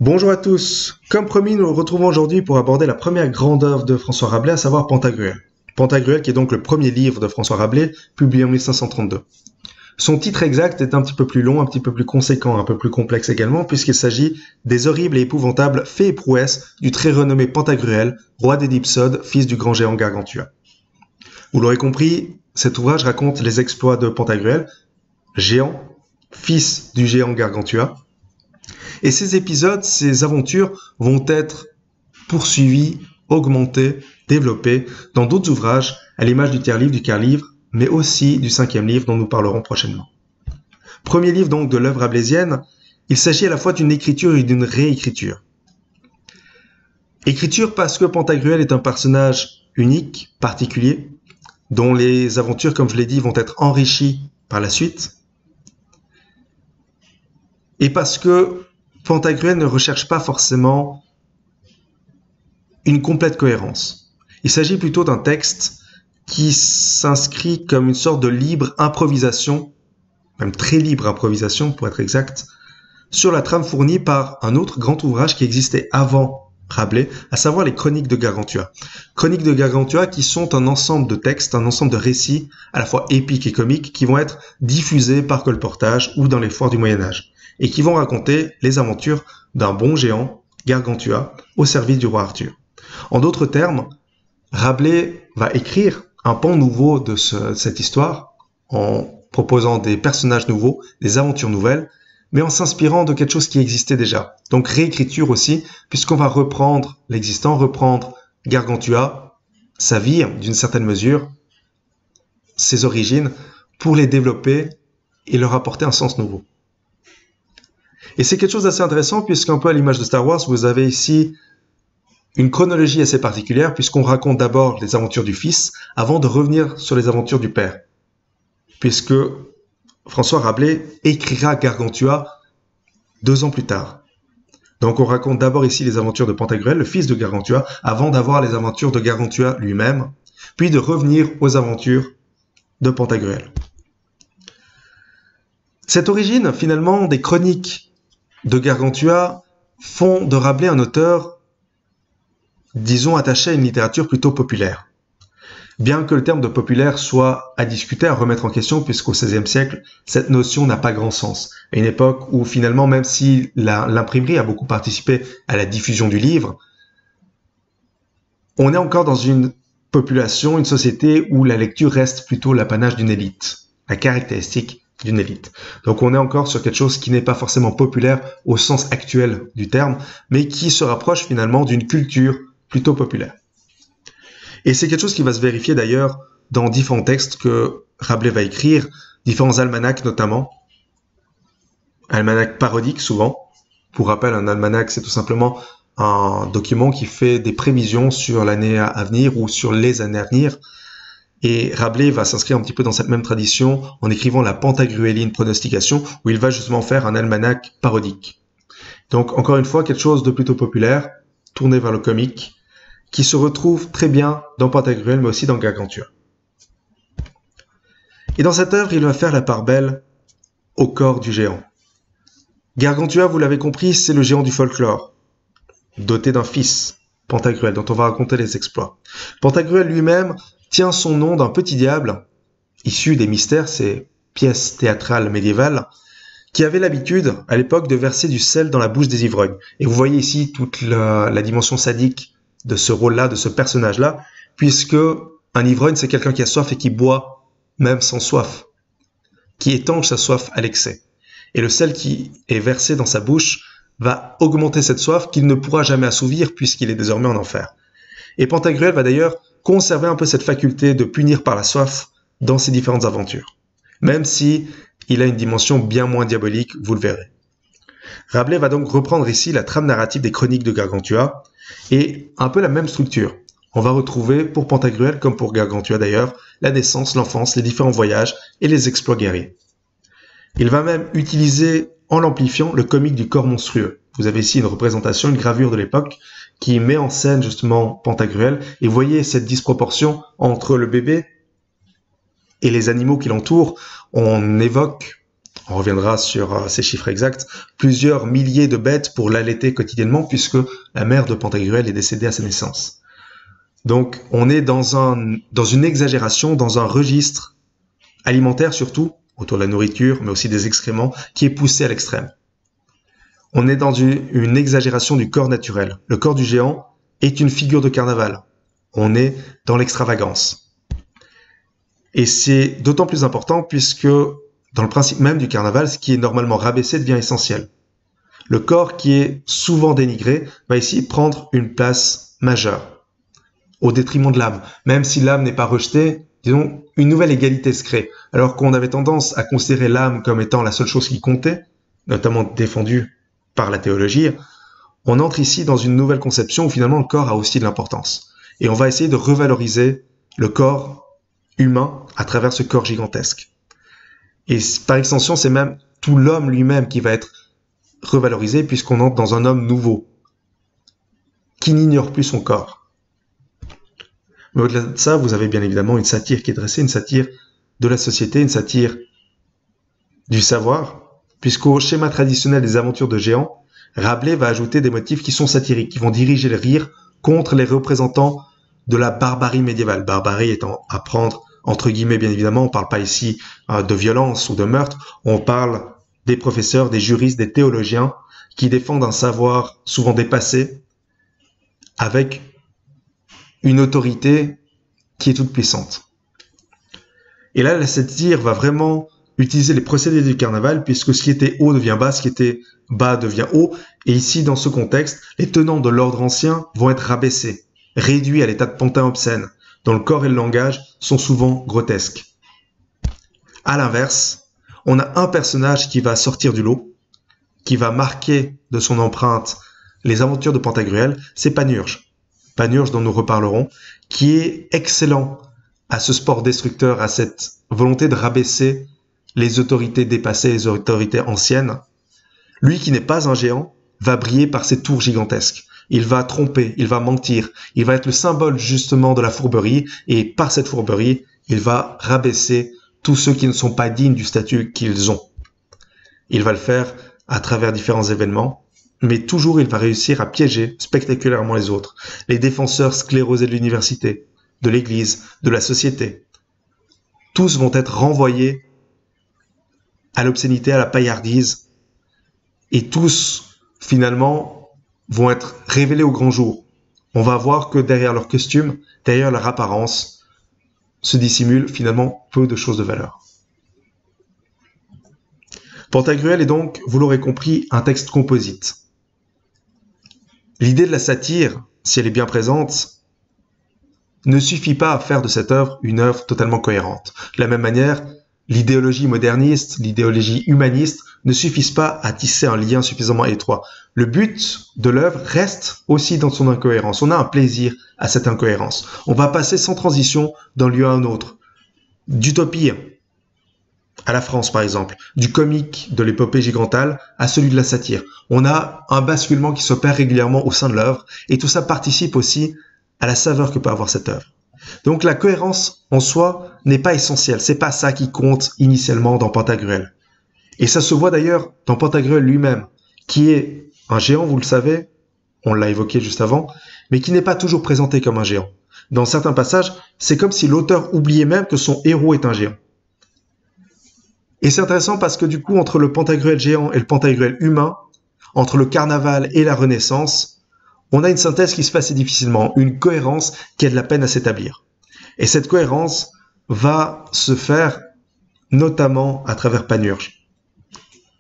Bonjour à tous. Comme promis, nous nous retrouvons aujourd'hui pour aborder la première grande œuvre de François Rabelais, à savoir Pantagruel. Pantagruel qui est donc le premier livre de François Rabelais, publié en 1532. Son titre exact est un petit peu plus long, un petit peu plus conséquent, un peu plus complexe également, puisqu'il s'agit des horribles et épouvantables faits et prouesses du très renommé Pantagruel, roi des Dipsodes, fils du grand géant Gargantua. Vous l'aurez compris, cet ouvrage raconte les exploits de Pantagruel, géant, fils du géant Gargantua. Et ces épisodes, ces aventures vont être poursuivis, augmentés, développés dans d'autres ouvrages, à l'image du tiers-livre, du quart-livre, mais aussi du cinquième livre dont nous parlerons prochainement. Premier livre donc de l'œuvre rabelaisienne, il s'agit à la fois d'une écriture et d'une réécriture. Écriture parce que Pantagruel est un personnage unique, particulier, dont les aventures, comme je l'ai dit, vont être enrichies par la suite. Et parce que Pantagruel ne recherche pas forcément une complète cohérence. Il s'agit plutôt d'un texte qui s'inscrit comme une sorte de libre improvisation, même très libre improvisation pour être exact, sur la trame fournie par un autre grand ouvrage qui existait avant Rabelais, à savoir les Chroniques de Gargantua. Chroniques de Gargantua qui sont un ensemble de textes, un ensemble de récits, à la fois épiques et comiques, qui vont être diffusés par colportage ou dans les foires du Moyen-Âge, et qui vont raconter les aventures d'un bon géant, Gargantua, au service du roi Arthur. En d'autres termes, Rabelais va écrire un pan nouveau de cette histoire, en proposant des personnages nouveaux, des aventures nouvelles, mais en s'inspirant de quelque chose qui existait déjà. Donc réécriture aussi, puisqu'on va reprendre l'existant, reprendre Gargantua, sa vie d'une certaine mesure, ses origines, pour les développer et leur apporter un sens nouveau. Et c'est quelque chose d'assez intéressant, puisqu'un peu à l'image de Star Wars, vous avez ici une chronologie assez particulière, puisqu'on raconte d'abord les aventures du fils, avant de revenir sur les aventures du père. Puisque François Rabelais écrira Gargantua 2 ans plus tard. Donc on raconte d'abord ici les aventures de Pantagruel, le fils de Gargantua, avant d'avoir les aventures de Gargantua lui-même, puis de revenir aux aventures de Pantagruel. Cette origine, finalement, des chroniques de Gargantua font de Rabelais un auteur, disons, attaché à une littérature plutôt populaire. Bien que le terme de populaire soit à discuter, à remettre en question, puisqu'au XVIe siècle, cette notion n'a pas grand sens. À une époque où finalement, même si l'imprimerie a beaucoup participé à la diffusion du livre, on est encore dans une population, une société où la lecture reste plutôt l'apanage d'une élite, la caractéristique d'une élite. Donc on est encore sur quelque chose qui n'est pas forcément populaire au sens actuel du terme, mais qui se rapproche finalement d'une culture plutôt populaire. Et c'est quelque chose qui va se vérifier d'ailleurs dans différents textes que Rabelais va écrire, différents almanachs notamment, almanachs parodiques souvent. Pour rappel, un almanach, c'est tout simplement un document qui fait des prévisions sur l'année à venir ou sur les années à venir. Et Rabelais va s'inscrire un petit peu dans cette même tradition en écrivant la Pantagruéline pronostication, où il va justement faire un almanach parodique. Donc encore une fois, quelque chose de plutôt populaire, tourné vers le comique, qui se retrouve très bien dans Pantagruel, mais aussi dans Gargantua. Et dans cette œuvre, il va faire la part belle au corps du géant. Gargantua, vous l'avez compris, c'est le géant du folklore, doté d'un fils, Pantagruel, dont on va raconter les exploits. Pantagruel lui-même tient son nom d'un petit diable, issu des mystères, ces pièces théâtrales médiévales, qui avait l'habitude, à l'époque, de verser du sel dans la bouche des ivrognes. Et vous voyez ici toute la dimension sadique de ce rôle-là, de ce personnage-là, puisque un ivrogne, c'est quelqu'un qui a soif et qui boit même sans soif, qui étanche sa soif à l'excès. Et le sel qui est versé dans sa bouche va augmenter cette soif qu'il ne pourra jamais assouvir puisqu'il est désormais en enfer. Et Pantagruel va d'ailleurs conserver un peu cette faculté de punir par la soif dans ses différentes aventures, même si il a une dimension bien moins diabolique, vous le verrez. Rabelais va donc reprendre ici la trame narrative des Chroniques de Gargantua, et un peu la même structure. On va retrouver, pour Pantagruel comme pour Gargantua d'ailleurs, la naissance, l'enfance, les différents voyages et les exploits guerriers. Il va même utiliser, en l'amplifiant, le comique du corps monstrueux. Vous avez ici une représentation, une gravure de l'époque, qui met en scène justement Pantagruel, et vous voyez cette disproportion entre le bébé et les animaux qui l'entourent. On évoque on reviendra sur ces chiffres exacts, plusieurs milliers de bêtes pour l'allaiter quotidiennement puisque la mère de Pantagruel est décédée à sa naissance. Donc on est dans une exagération, dans un registre alimentaire surtout, autour de la nourriture, mais aussi des excréments, qui est poussé à l'extrême. On est dans une exagération du corps naturel. Le corps du géant est une figure de carnaval. On est dans l'extravagance. Et c'est d'autant plus important puisque dans le principe même du carnaval, ce qui est normalement rabaissé devient essentiel. Le corps qui est souvent dénigré va ici prendre une place majeure, au détriment de l'âme. Même si l'âme n'est pas rejetée, disons, une nouvelle égalité se crée. Alors qu'on avait tendance à considérer l'âme comme étant la seule chose qui comptait, notamment défendue par la théologie, on entre ici dans une nouvelle conception où finalement le corps a aussi de l'importance. Et on va essayer de revaloriser le corps humain à travers ce corps gigantesque. Et par extension, c'est même tout l'homme lui-même qui va être revalorisé puisqu'on entre dans un homme nouveau, qui n'ignore plus son corps. Mais au-delà de ça, vous avez bien évidemment une satire qui est dressée, une satire de la société, une satire du savoir, puisqu'au schéma traditionnel des aventures de géants, Rabelais va ajouter des motifs qui sont satiriques, qui vont diriger le rire contre les représentants de la barbarie médiévale. Barbarie étant à prendre entre guillemets, bien évidemment, on ne parle pas ici de violence ou de meurtre, on parle des professeurs, des juristes, des théologiens qui défendent un savoir souvent dépassé avec une autorité qui est toute puissante. Et là, la satire va vraiment utiliser les procédés du carnaval puisque ce qui était haut devient bas, ce qui était bas devient haut. Et ici, dans ce contexte, les tenants de l'ordre ancien vont être rabaissés, réduits à l'état de pantins obscènes, dont le corps et le langage sont souvent grotesques. À l'inverse, on a un personnage qui va sortir du lot, qui va marquer de son empreinte les aventures de Pantagruel, c'est Panurge. Panurge dont nous reparlerons, qui est excellent à ce sport destructeur, à cette volonté de rabaisser les autorités dépassées, les autorités anciennes. Lui qui n'est pas un géant, va briller par ses tours gigantesques. Il va tromper, il va mentir, il va être le symbole justement de la fourberie et par cette fourberie, il va rabaisser tous ceux qui ne sont pas dignes du statut qu'ils ont. Il va le faire à travers différents événements, mais toujours il va réussir à piéger spectaculairement les autres, les défenseurs sclérosés de l'université, de l'église, de la société. Tous vont être renvoyés à l'obscénité, à la paillardise, et tous, finalement, vont être révélés au grand jour. On va voir que derrière leur costume, derrière leur apparence, se dissimule finalement peu de choses de valeur. Pantagruel est donc, vous l'aurez compris, un texte composite. L'idée de la satire, si elle est bien présente, ne suffit pas à faire de cette œuvre une œuvre totalement cohérente. De la même manière, l'idéologie moderniste, l'idéologie humaniste ne suffisent pas à tisser un lien suffisamment étroit. Le but de l'œuvre reste aussi dans son incohérence. On a un plaisir à cette incohérence. On va passer sans transition d'un lieu à un autre. D'utopie à la France, par exemple, du comique de l'épopée gigantale à celui de la satire. On a un basculement qui s'opère régulièrement au sein de l'œuvre et tout ça participe aussi à la saveur que peut avoir cette œuvre. Donc la cohérence en soi n'est pas essentielle, c'est pas ça qui compte initialement dans Pantagruel. Et ça se voit d'ailleurs dans Pantagruel lui-même, qui est un géant, vous le savez, on l'a évoqué juste avant, mais qui n'est pas toujours présenté comme un géant. Dans certains passages, c'est comme si l'auteur oubliait même que son héros est un géant. Et c'est intéressant parce que du coup, entre le Pantagruel géant et le Pantagruel humain, entre le carnaval et la Renaissance, on a une synthèse qui se fait assez difficilement, une cohérence qui a de la peine à s'établir. Et cette cohérence va se faire notamment à travers Panurge,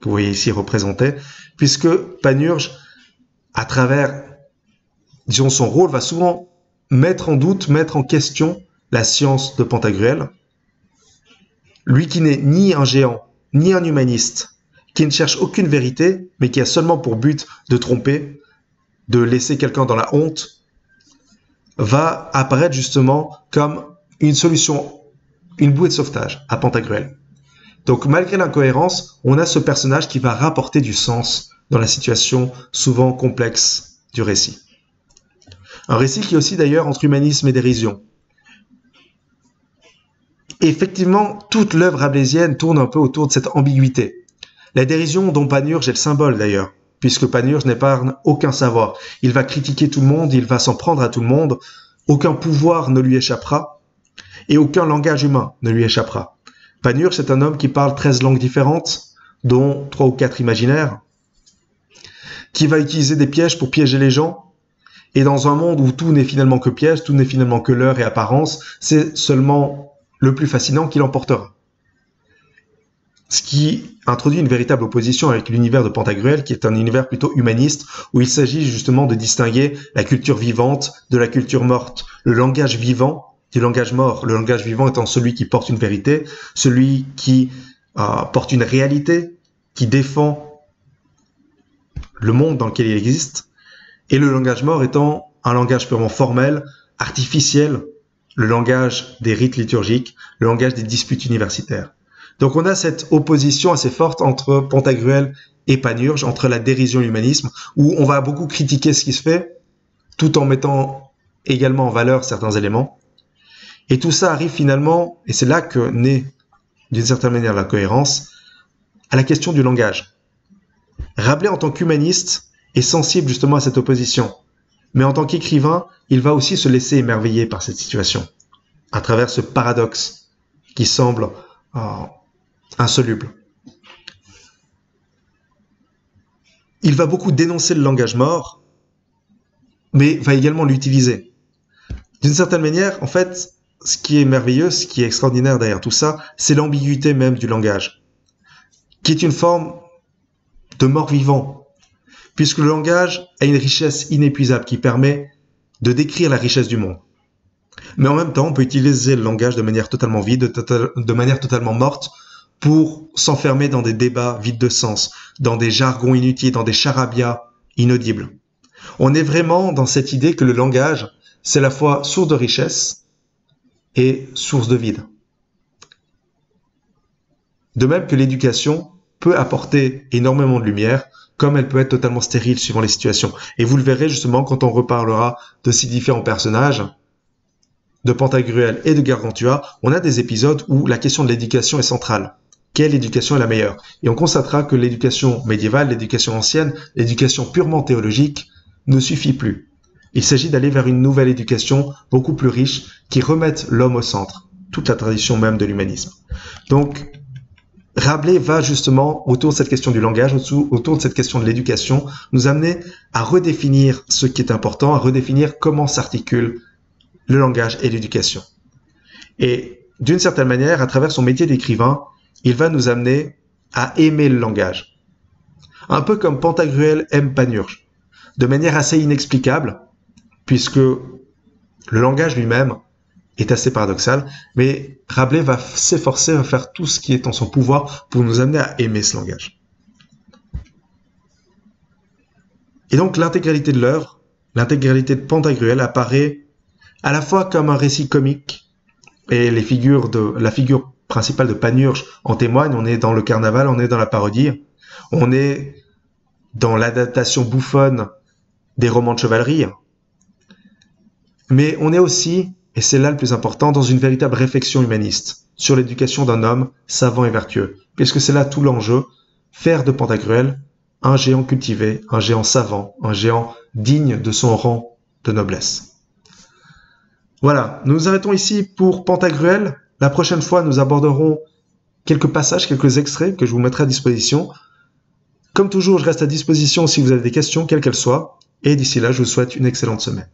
que vous voyez ici représenté, puisque Panurge, à travers, disons, son rôle, va souvent mettre en doute, mettre en question la science de Pantagruel. Lui qui n'est ni un géant, ni un humaniste, qui ne cherche aucune vérité, mais qui a seulement pour but de tromper, de laisser quelqu'un dans la honte, va apparaître justement comme une solution, une bouée de sauvetage à Pantagruel. Donc malgré l'incohérence, on a ce personnage qui va rapporter du sens dans la situation souvent complexe du récit. Un récit qui est aussi d'ailleurs entre humanisme et dérision. Et effectivement, toute l'œuvre rabelaisienne tourne un peu autour de cette ambiguïté. La dérision dont Panurge est le symbole d'ailleurs, puisque Panurge n'épargne aucun savoir. Il va critiquer tout le monde, il va s'en prendre à tout le monde, aucun pouvoir ne lui échappera, et aucun langage humain ne lui échappera. Panurge, c'est un homme qui parle 13 langues différentes, dont 3 ou 4 imaginaires, qui va utiliser des pièges pour piéger les gens, et dans un monde où tout n'est finalement que piège, tout n'est finalement que leurre et apparence, c'est seulement le plus fascinant qui l'emportera. Ce qui introduit une véritable opposition avec l'univers de Pantagruel, qui est un univers plutôt humaniste, où il s'agit justement de distinguer la culture vivante de la culture morte, le langage vivant du langage mort, le langage vivant étant celui qui porte une vérité, celui qui porte une réalité, qui défend le monde dans lequel il existe, et le langage mort étant un langage purement formel, artificiel, le langage des rites liturgiques, le langage des disputes universitaires. Donc on a cette opposition assez forte entre Pantagruel et Panurge, entre la dérision et l'humanisme, où on va beaucoup critiquer ce qui se fait, tout en mettant également en valeur certains éléments. Et tout ça arrive finalement, et c'est là que naît d'une certaine manière la cohérence, à la question du langage. Rabelais en tant qu'humaniste est sensible justement à cette opposition, mais en tant qu'écrivain, il va aussi se laisser émerveiller par cette situation, à travers ce paradoxe qui semble insoluble. Il va beaucoup dénoncer le langage mort, mais va également l'utiliser. D'une certaine manière, en fait, ce qui est merveilleux, ce qui est extraordinaire derrière tout ça, c'est l'ambiguïté même du langage, qui est une forme de mort-vivant, puisque le langage a une richesse inépuisable qui permet de décrire la richesse du monde. Mais en même temps, on peut utiliser le langage de manière totalement vide, de manière totalement morte, pour s'enfermer dans des débats vides de sens, dans des jargons inutiles, dans des charabia inaudibles. On est vraiment dans cette idée que le langage, c'est à la fois source de richesse et source de vide. De même que l'éducation peut apporter énormément de lumière, comme elle peut être totalement stérile suivant les situations. Et vous le verrez justement quand on reparlera de ces différents personnages, de Pantagruel et de Gargantua, on a des épisodes où la question de l'éducation est centrale. Quelle éducation est la meilleure? Et on constatera que l'éducation médiévale, l'éducation ancienne, l'éducation purement théologique ne suffit plus. Il s'agit d'aller vers une nouvelle éducation beaucoup plus riche qui remette l'homme au centre, toute la tradition même de l'humanisme. Donc, Rabelais va justement, autour de cette question du langage, autour de cette question de l'éducation, nous amener à redéfinir ce qui est important, à redéfinir comment s'articule le langage et l'éducation. Et d'une certaine manière, à travers son métier d'écrivain, il va nous amener à aimer le langage. Un peu comme Pantagruel aime Panurge, de manière assez inexplicable, puisque le langage lui-même est assez paradoxal, mais Rabelais va s'efforcer à faire tout ce qui est en son pouvoir pour nous amener à aimer ce langage. Et donc l'intégralité de l'œuvre, l'intégralité de Pantagruel apparaît à la fois comme un récit comique, et la figure principale de Panurge en témoigne. On est dans le carnaval, on est dans la parodie, on est dans l'adaptation bouffonne des romans de chevalerie, mais on est aussi, et c'est là le plus important, dans une véritable réflexion humaniste sur l'éducation d'un homme savant et vertueux, puisque c'est là tout l'enjeu, faire de Pantagruel un géant cultivé, un géant savant, un géant digne de son rang de noblesse. Voilà, nous nous arrêtons ici pour Pantagruel. La prochaine fois, nous aborderons quelques passages, quelques extraits que je vous mettrai à disposition. Comme toujours, je reste à disposition si vous avez des questions, quelles qu'elles soient. Et d'ici là, je vous souhaite une excellente semaine.